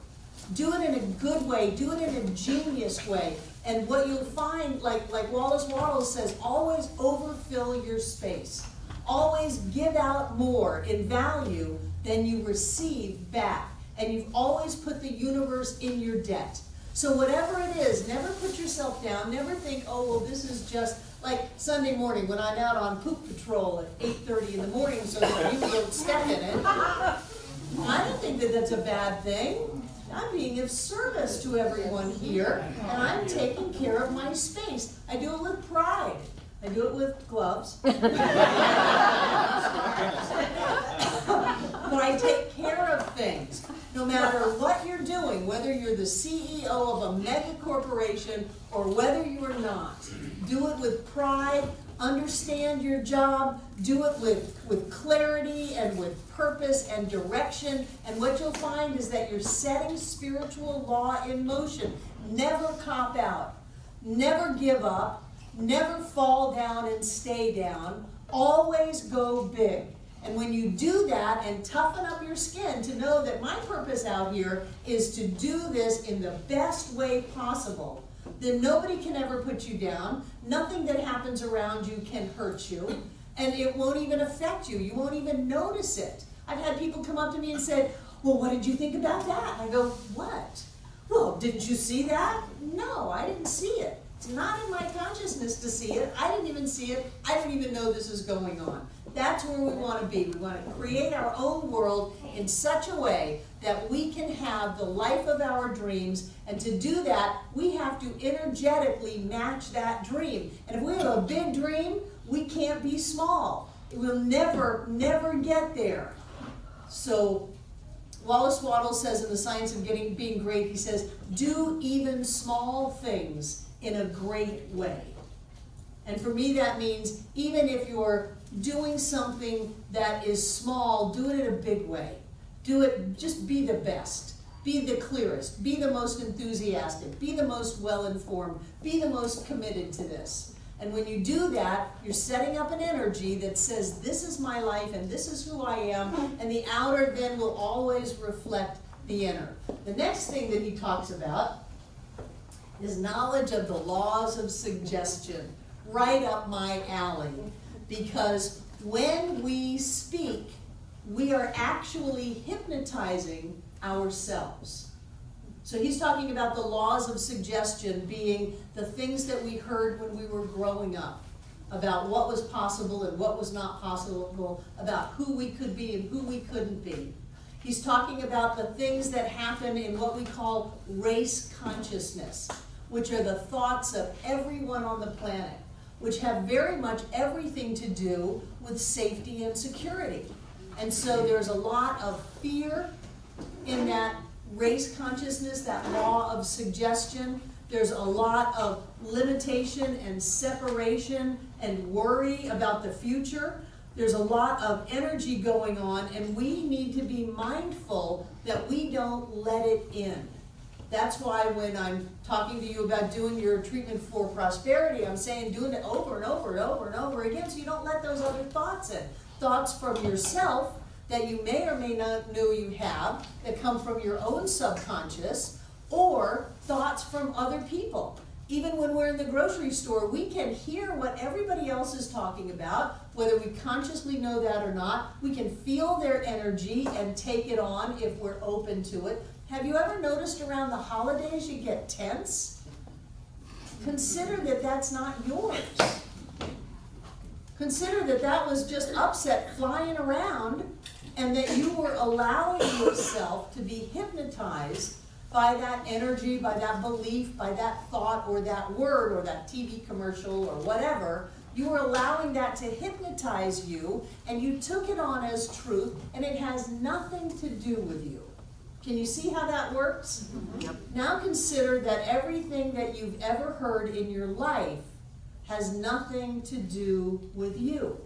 Do it in a good way. Do it in a genius way. And what you'll find, like Wallace Wattles says, always overfill your space. Always give out more in value than you receive back. And you've always put the universe in your debt. So whatever it is, never put yourself down. Never think, oh, well, this is just like Sunday morning when I'm out on poop patrol at 8:30 in the morning so that you don't step in it. I don't think that that's a bad thing. I'm being of service to everyone here, and I'm taking care of my space. I do it with pride. I do it with gloves. But I take care of things. No matter what you're doing, whether you're the CEO of a mega corporation or whether you are not, do it with pride, understand your job, do it with clarity and with purpose and direction. And what you'll find is that you're setting spiritual law in motion. Never cop out, never give up, never fall down and stay down, always go big. And when you do that and toughen up your skin to know that my purpose out here is to do this in the best way possible, then nobody can ever put you down. Nothing that happens around you can hurt you, and it won't even affect you. You won't even notice it. I've had people come up to me and say, well, what did you think about that? And I go, what? Well, didn't you see that? No, I didn't see it. It's not in my consciousness to see it. I didn't even see it. I didn't even know this is going on. That's where we want to be. We want to create our own world in such a way that we can have the life of our dreams. And to do that, we have to energetically match that dream. And if we have a big dream, we can't be small. We'll never get there. So Wallace Wattles says in The Science of Being Great, he says, do even small things in a great way. And for me, that means even if you're doing something that is small, do it in a big way. Do it, just be the best. Be the clearest. Be the most enthusiastic. Be the most well-informed. Be the most committed to this. And when you do that, you're setting up an energy that says, this is my life and this is who I am, and the outer then will always reflect the inner. The next thing that he talks about is knowledge of the laws of suggestion. Right up my alley. Because when we speak, we are actually hypnotizing ourselves. So he's talking about the laws of suggestion being the things that we heard when we were growing up. about what was possible and what was not possible, about who we could be and who we couldn't be. He's talking about the things that happen in what we call race consciousness, which are the thoughts of everyone on the planet, which have very much everything to do with safety and security. And so there's a lot of fear in that race consciousness, that law of suggestion. There's a lot of limitation and separation and worry about the future. There's a lot of energy going on, and we need to be mindful that we don't let it in. That's why when I'm talking to you about doing your treatment for prosperity, I'm saying doing it over and over and over and over again so you don't let those other thoughts in. Thoughts from yourself that you may or may not know you have, that come from your own subconscious, or thoughts from other people. Even when we're in the grocery store, we can hear what everybody else is talking about, whether we consciously know that or not. We can feel their energy and take it on if we're open to it. Have you ever noticed around the holidays you get tense? Consider that that's not yours. Consider that that was just upset flying around, and that you were allowing yourself to be hypnotized by that energy, by that belief, by that thought or that word or that TV commercial or whatever. You were allowing that to hypnotize you, and you took it on as truth, and it has nothing to do with you. Can you see how that works? Yep. Now consider that everything that you've ever heard in your life has nothing to do with you,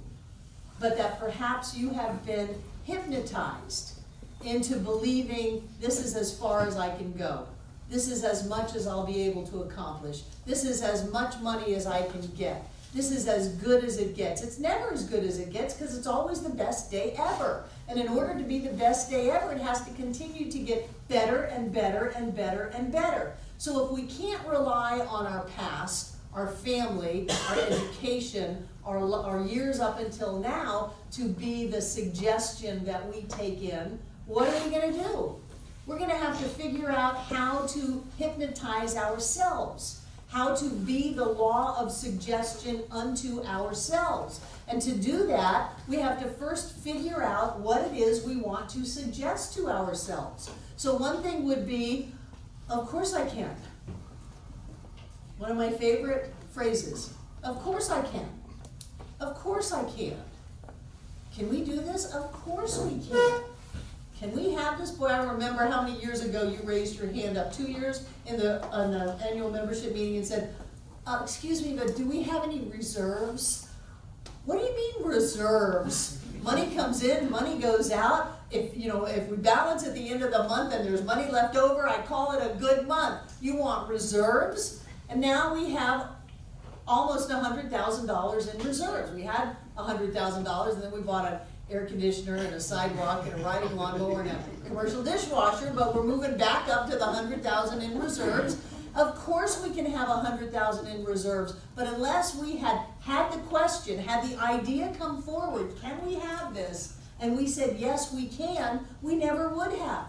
but that perhaps you have been hypnotized into believing this is as far as I can go. This is as much as I'll be able to accomplish. This is as much money as I can get. This is as good as it gets. It's never as good as it gets because it's always the best day ever. And in order to be the best day ever, it has to continue to get better and better and better and better. So if we can't rely on our past, our family, our education, our years up until now to be the suggestion that we take in, what are we going to do? We're going to have to figure out how to hypnotize ourselves, how to be the law of suggestion unto ourselves. And to do that, we have to first figure out what it is we want to suggest to ourselves. So one thing would be, of course I can. One of my favorite phrases, of course I can. Of course I can. Can we do this? Of course we can. Can we have this? Boy, I remember how many years ago you raised your hand up, 2 years on the annual membership meeting and said, excuse me, but do we have any reserves? What do you mean reserves? Money comes in, money goes out. If we balance at the end of the month and there's money left over, I call it a good month. You want reserves? And now we have almost $100,000 in reserves. We had $100,000 and then we bought an air conditioner and a sidewalk and a riding lawnmower and a commercial dishwasher, but we're moving back up to the $100,000 in reserves. Of course we can have $100,000 in reserves, but unless we had the question, had the idea come forward, can we have this? And we said, yes, we can, we never would have.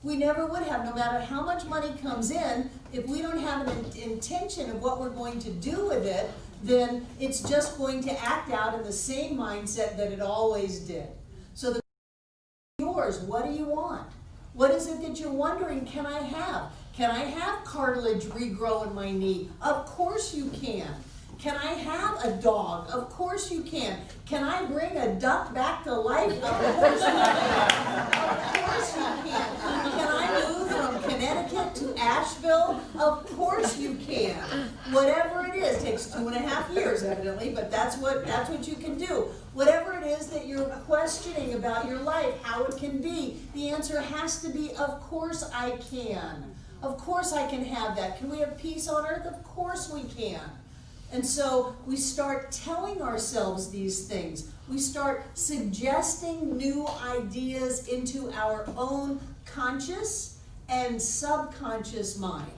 We never would have, no matter how much money comes in, if we don't have an intention of what we're going to do with it, then it's just going to act out in the same mindset that it always did. So the yours, what do you want? What is it that you're wondering, can I have? Can I have cartilage regrow in my knee? Of course you can. Can I have a dog? Of course you can. Can I bring a duck back to life? Of course you can. Of course you can. Can I move from Connecticut to Asheville? Of course you can. Whatever it is, takes 2.5 years evidently, but that's what you can do. Whatever it is that you're questioning about your life, how it can be, the answer has to be, of course I can. Of course I can have that. Can we have peace on earth? Of course we can. And so we start telling ourselves these things. We start suggesting new ideas into our own conscious and subconscious mind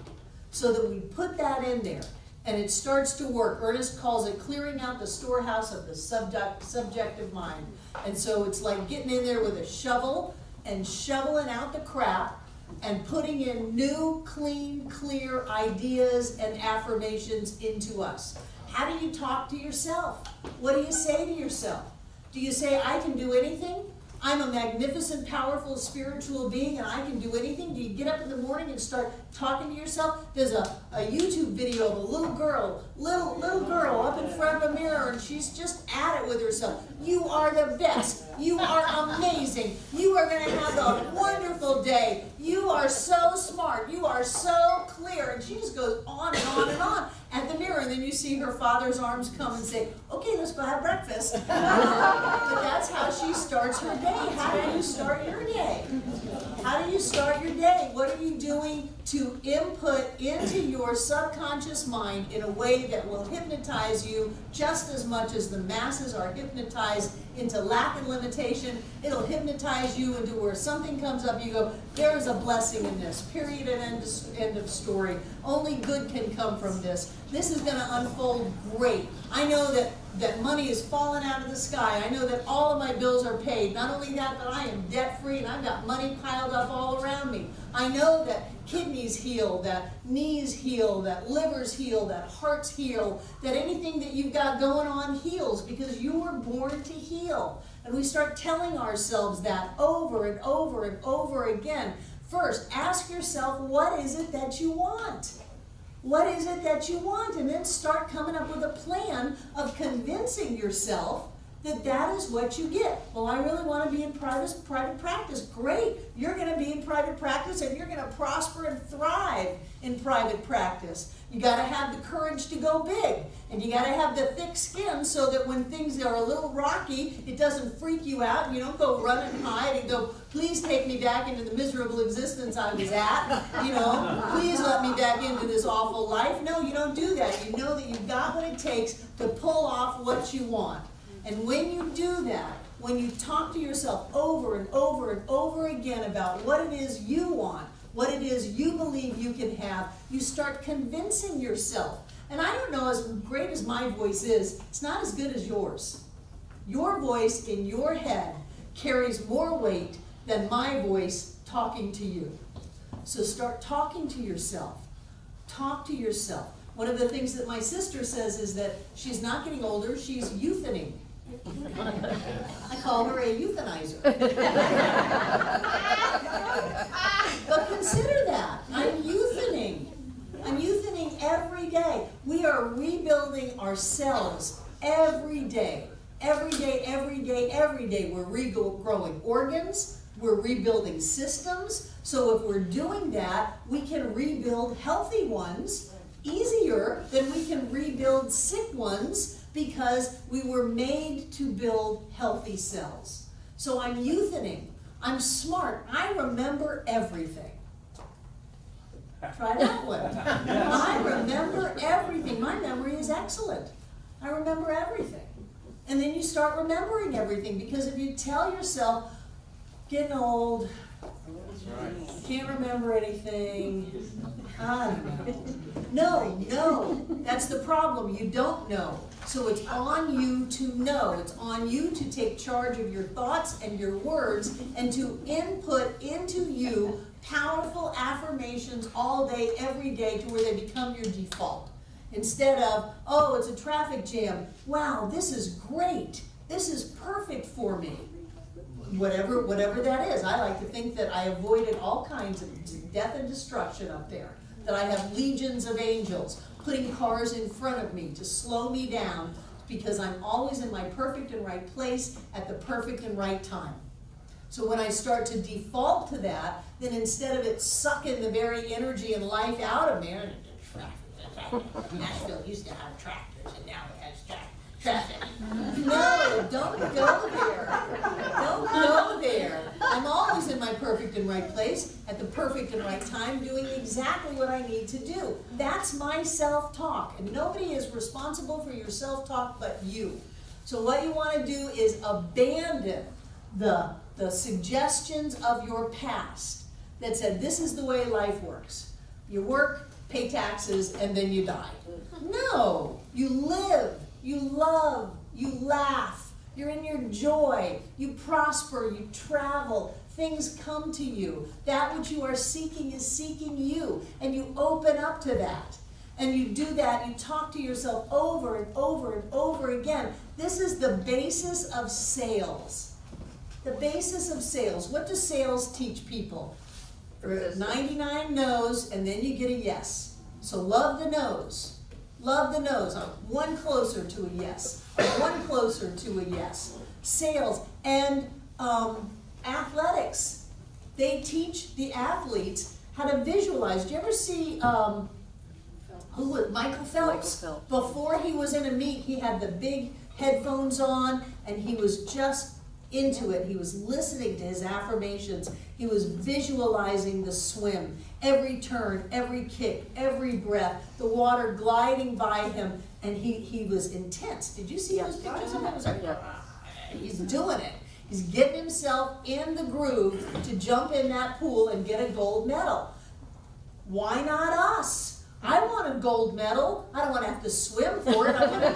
so that we put that in there and it starts to work. Ernest calls it clearing out the storehouse of the subjective mind. And so it's like getting in there with a shovel and shoveling out the crap and putting in new, clean, clear ideas and affirmations into us. How do you talk to yourself? What do you say to yourself? Do you say, I can do anything? I'm a magnificent, powerful, spiritual being and I can do anything? Do you get up in the morning and start talking to yourself? There's a YouTube video of a little girl up in front of a mirror and she's just at it with herself. You are the best. You are amazing. You are going to have a wonderful day. You are so smart. You are so clear. And she just goes on and on and on at the mirror. And then you see her father's arms come and say, okay, let's go have breakfast. But that's how she starts her day. How do you start your day? How do you start your day? What are you doing to input into your subconscious mind in a way that will hypnotize you just as much as the masses are hypnotized into lack and limitation? It'll hypnotize you into where something comes up, you go, there is a blessing in this, period and end of story. Only good can come from this. This is going to unfold great. I know that money is falling out of the sky. I know that all of my bills are paid. Not only that, but I am debt-free and I've got money piled up all around me. I know that kidneys heal, that knees heal, that livers heal, that hearts heal, that anything that you've got going on heals because you were born to heal. And we start telling ourselves that over and over and over again. First, ask yourself, what is it that you want? What is it that you want? And then start coming up with a plan of convincing yourself that that is what you get. Well, I really want to be in private practice. Great. You're going to be in private practice and you're going to prosper and thrive in private practice. You got to have the courage to go big. And you got to have the thick skin so that when things are a little rocky, it doesn't freak you out. And you don't go run and hide and go, please take me back into the miserable existence I was at. You know, please let me back into this awful life. No, you don't do that. You know that you've got what it takes to pull off what you want. And when you do that, when you talk to yourself over and over and over again about what it is you want, what it is you believe you can have, you start convincing yourself. And I don't know, as great as my voice is, it's not as good as yours. Your voice in your head carries more weight than my voice talking to you. So start talking to yourself. Talk to yourself. One of the things that my sister says is that she's not getting older, she's youthening. I call her a euthanizer. But consider that. I'm youthening. I'm youthening every day. We are rebuilding ourselves every day. Every day, every day, every day. We're regrowing organs. We're rebuilding systems. So if we're doing that, we can rebuild healthy ones easier than we can rebuild sick ones, because we were made to build healthy cells. So I'm youthening. I'm smart. I remember everything. Try that one. I remember everything. My memory is excellent. I remember everything. And then you start remembering everything, because if you tell yourself, getting old, can't remember anything, I don't know. No, that's the problem. You don't know. So it's on you to know. It's on you to take charge of your thoughts and your words and to input into you powerful affirmations all day, every day, to where they become your default. Instead of, oh, it's a traffic jam. Wow, this is great. This is perfect for me. Whatever that is. I like to think that I avoided all kinds of death and destruction up there. That I have legions of angels putting cars in front of me to slow me down, because I'm always in my perfect and right place at the perfect and right time. So when I start to default to that, then instead of it sucking the very energy and life out of me, Asheville used to have tractors and now it has traffic. No, don't go there. Don't go there. I'm always in my perfect and right place at the perfect and right time, doing exactly what I need to do. That's my self-talk, and nobody is responsible for your self-talk but you. So what you want to do is abandon the suggestions of your past that said this is the way life works. You work, pay taxes, and then you die. No, you live, you love, you laugh, you're in your joy, you prosper, you travel, things come to you. That which you are seeking is seeking you, and you open up to that. And you do that, you talk to yourself over and over and over again. This is the basis of sales. The basis of sales. What do sales teach people? 99 no's, and then you get a yes. So love the no's. Love the no's. I'm one closer to a yes. I'm one closer to a yes. Sales and athletics. They teach the athletes how to visualize. Do you ever see who was Michael Phelps? Before he was in a meet, he had the big headphones on, and he was just into it. He was listening to his affirmations. He was visualizing the swim, every turn, every kick, every breath, the water gliding by him, and he was intense. Did you see those pictures of him? It was like, he's doing it. He's getting himself in the groove to jump in that pool and get a gold medal. Why not us? I want a gold medal. I don't want to have to swim for it. I want to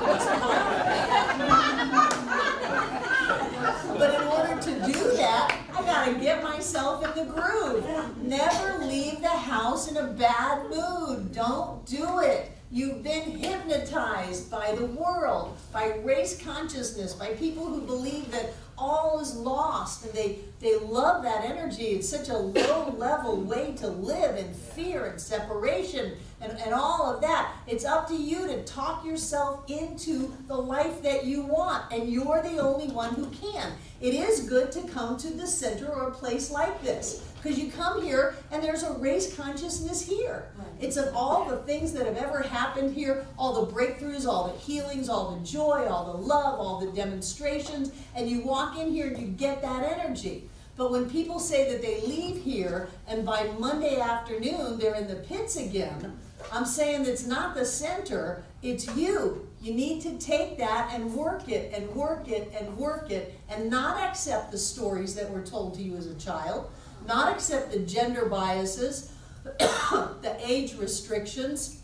But in order to do that, I got to get myself in the groove. Never leave the house in a bad mood. Don't do it. You've been hypnotized by the world, by race consciousness, by people who believe that all is lost, and they love that energy. It's such a low-level way to live in fear and separation and all of that. It's up to you to talk yourself into the life that you want, and you're the only one who can. It is good to come to the center or a place like this, because you come here and there's a race consciousness here. It's of all the things that have ever happened here, all the breakthroughs, all the healings, all the joy, all the love, all the demonstrations, and you walk in here and you get that energy. But when people say that they leave here and by Monday afternoon they're in the pits again, I'm saying it's not the center, it's you. You need to take that and work it and work it and work it, and not accept the stories that were told to you as a child, not accept the gender biases, the age restrictions,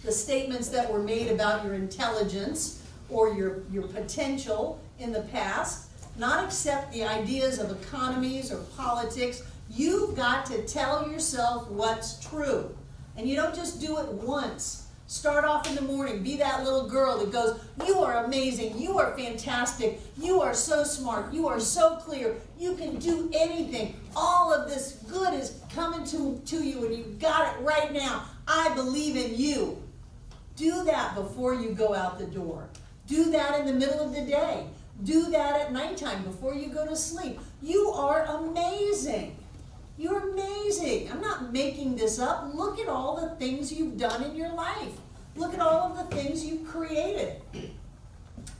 the statements that were made about your intelligence or your potential in the past, not accept the ideas of economies or politics. You've got to tell yourself what's true. And you don't just do it once. Start off in the morning. Be that little girl that goes, you are amazing, you are fantastic, you are so smart, you are so clear, you can do anything. All of this good is coming to you, and you've got it right now. I believe in you. Do that before you go out the door. Do that in the middle of the day. Do that at nighttime before you go to sleep. You are amazing. You're amazing. I'm not making this up. Look at all the things you've done in your life. Look at all of the things you've created.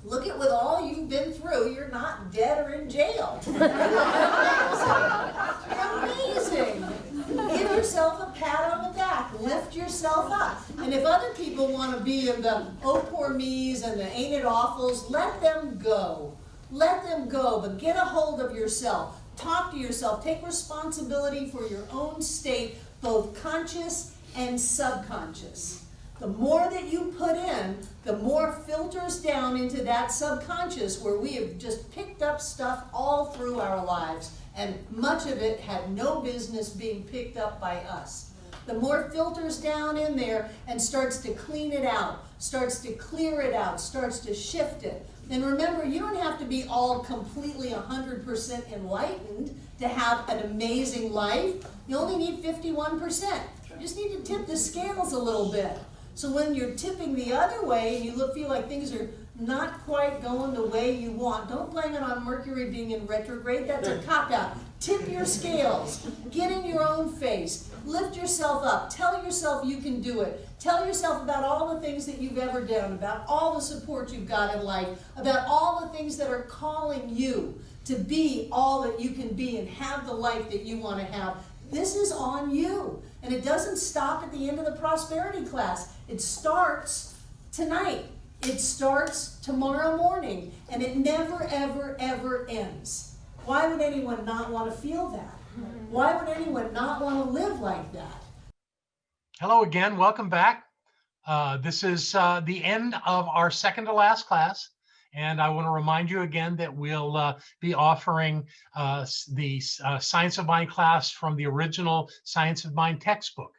Look at with all you've been through, you're not dead or in jail. You're amazing. Give yourself a pat on the back. Lift yourself up. And if other people want to be in the oh poor me's and the ain't it awfuls, let them go. Let them go, but get a hold of yourself. Talk to yourself. Take responsibility for your own state, both conscious and subconscious. The more that you put in, the more filters down into that subconscious where we have just picked up stuff all through our lives, and much of it had no business being picked up by us. The more filters down in there and starts to clean it out, starts to clear it out, starts to shift it. And remember, you don't have to be all completely 100% enlightened to have an amazing life. You only need 51%. You just need to tip the scales a little bit. So when you're tipping the other way and you feel like things are not quite going the way you want, don't blame it on Mercury being in retrograde. That's a cop-out. Tip your scales. Get in your own face. Lift yourself up. Tell yourself you can do it. Tell yourself about all the things that you've ever done, about all the support you've got in life, about all the things that are calling you to be all that you can be and have the life that you want to have. This is on you. And it doesn't stop at the end of the prosperity class. It starts tonight. It starts tomorrow morning. And it never, ever, ever ends. Why would anyone not want to feel that? Why would anyone not want to live like that? Hello again, welcome back. This is the end of our second to last class. And I want to remind you again that we'll be offering the Science of Mind class from the original Science of Mind textbook.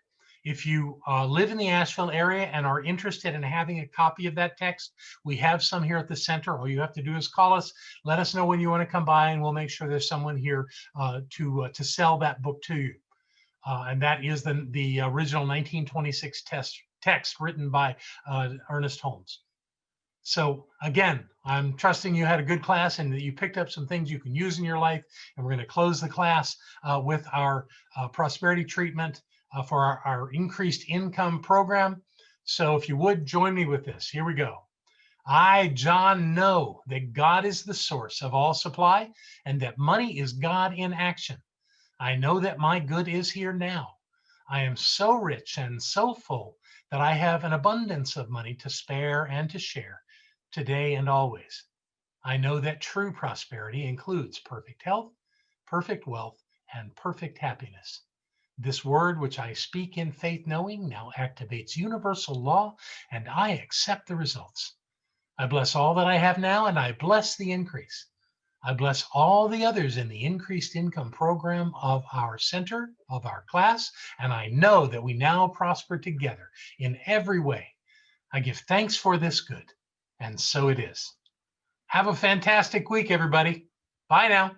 If you live in the Asheville area and are interested in having a copy of that text, we have some here at the center. All you have to do is call us, let us know when you want to come by, and we'll make sure there's someone here to sell that book to you. And that is the original 1926 text written by Ernest Holmes. So again, I'm trusting you had a good class and that you picked up some things you can use in your life. And we're going to close the class with our prosperity treatment for our increased income program. So if you would join me with this, here we go. I, John, know that God is the source of all supply and that money is God in action. I know that my good is here now. I am so rich and so full that I have an abundance of money to spare and to share today and always. I know that true prosperity includes perfect health, perfect wealth, and perfect happiness. This word, which I speak in faith knowing, now activates universal law, and I accept the results. I bless all that I have now, and I bless the increase. I bless all the others in the increased income program of our center, of our class, and I know that we now prosper together in every way. I give thanks for this good, and so it is. Have a fantastic week, everybody. Bye now.